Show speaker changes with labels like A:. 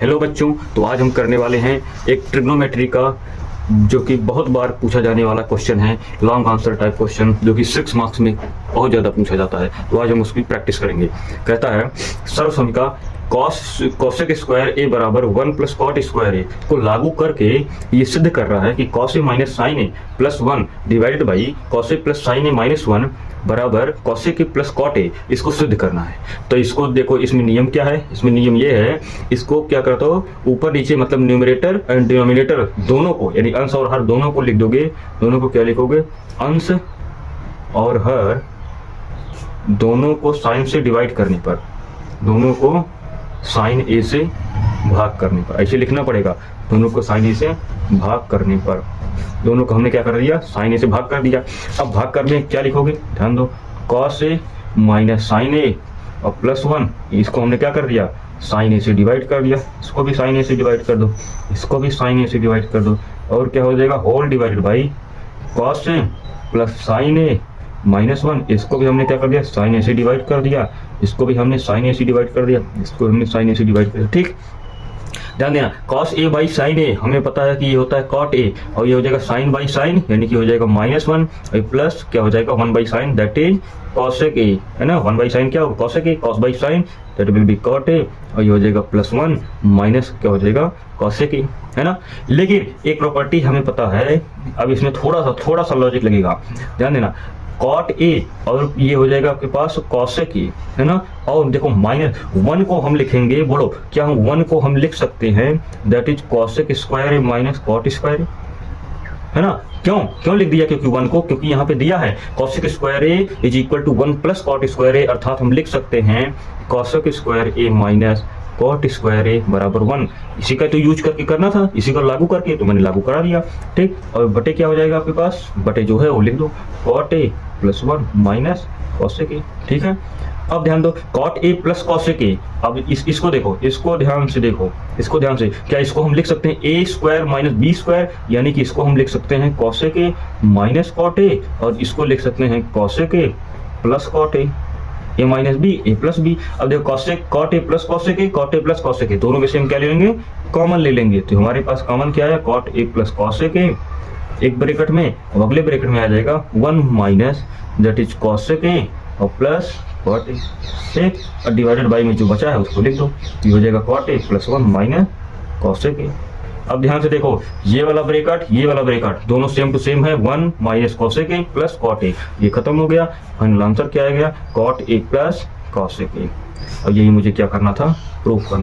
A: Hello बच्चों, तो आज हम करने वाले हैं एक ट्रिग्नोमेट्री का जो कि बहुत बार पूछा जाने वाला क्वेश्चन है, लॉन्ग आंसर टाइप क्वेश्चन जो कि 6 मार्क्स में बहुत ज़्यादा पूछा जाता है। तो आज हम उसकी प्रैक्टिस करेंगे। कहता है सर्वसमीका कॉसेक स्क्वायर ए बराबर 1 प्लस कॉट स्क्वायर ए को लागू करके ये सिद्ध कर रहा है कि cos A minus sin A plus 1 divided by cos A plus sin A minus 1 बराबर cosec A plus cot A, इसको सिद्ध करना है। तो इसको देखो, इसमें नियम क्या है? इसमें नियम ये है, इसको क्या करते हो, ऊपर नीचे मतलब न्यूमरेटर एंड डिनोमिनेटर दोनों को, यानी अंश और हर दोनों को लिख दोगे। दोनों को क्या लिखोगे? अंश और हर दोनों को साइन से डिवाइड करने पर, दोनों को साइन ए से भाग करने पर, ऐसे लिखना पड़ेगा। दोनों को साइन ए से भाग करने पर, दोनों को हमने क्या कर दिया? साइन ए से भाग कर दिया। अब भाग करने क्या लिखोगे? ध्यान दो, कॉस ए माइनस साइन ए और प्लस 1, इसको हमने क्या कर दिया? साइन ए से डिवाइड कर दिया। इसको भी साइन ए से डिवाइड कर दो, इसको भी साइन ए से डिवाइड कर दो, और क्या हो जाएगा? Whole divided by cos A plus sin A minus 1, इसको भी हमने क्या कर दिया? साइन ए से डिवाइड कर दिया। इसको भी हमने साइन ए से डिवाइड कर दिया, इसको हमने साइन ए से डिवाइड कर दिया। ठीक, ध्यान देना, कॉस ए बाई साइन ए हमें पता है कि ये होता है कॉट ए, और ये हो जाएगा साइन बाई साइन, यानी कि हो जाएगा माइनस 1, और प्लस क्या हो जाएगा? 1 by sin, that is cosec A, है ना। 1 बाई साइन क्या होगा? Cosec A, cos by sin that will be cot A, और ये हो जाएगा प्लस 1 माइनस क्या हो जाएगा? कॉसेक ए, है ना। लेकिन एक प्रॉपर्टी हमें पता है, अब इसमें थोड़ा सा लॉजिक लगेगा। ध्यान देना, कॉट ए और ये हो जाएगा आपके पास कॉसेक ए, है ना। और देखो माइनस 1 को हम लिखेंगे, बोलो क्या हम 1 को हम लिख सकते हैं? That is cosec square A minus cot square A, है ना। क्यों लिख दिया? क्योंकि 1 को, क्योंकि यहाँ पे दिया है cosec square A is equal to 1 plus cot square A, अर्थात हम लिख सकते हैं cosec square A minus cot square A बराबर 1। इसी का तो यूज करके करना था, इसी को लागू करके, तो मैंने लागू करा दिया। ठीक, और बटे क्या हो जाएगा आपके पास? बटे जो है वो लिख दो, cot A plus 1 minus cosec A. ठीक है, अब ध्यान दो, cot A plus cosec A. अब इसको देखो, इसको ध्यान से देखो, इसको ध्यान से, क्या इसको हम लिख सकते हैं A square minus B square, यानी कि इसको हम लिख सकते हैं cosec A minus cot A, और इसको लिख सकते हैं cosec A plus cot A, A minus B, A plus B. अब देखो, cosec cot A plus cosec A, cot A plus cosec A, दोनों में से हम क्या ले लेंगे? कॉमन ले लेंगे। तो हमारे पास कॉमन क्या है? Cot A plus cosec A, एक ब्रैकेट में, और अगले ब्रैकेट में आ जाएगा 1 minus that is cosec A और प्लस कॉट ए, ठीक, और डिवाइडेड बाई में जो बचा है उसको लिख दो। ये हो जाएगा cot A plus 1 minus cosec A. अब ध्यान से देखो, ये वाला ब्रैकेट, ये वाला ब्रैकेट, दोनों सेम टू सेम है। 1 minus cosec A plus cot A, ये खत्म हो गया। फाइनल आंसर क्या आ गया? Cot A plus cosec A. और यही मुझे क्या करना था? प्रूफ करना।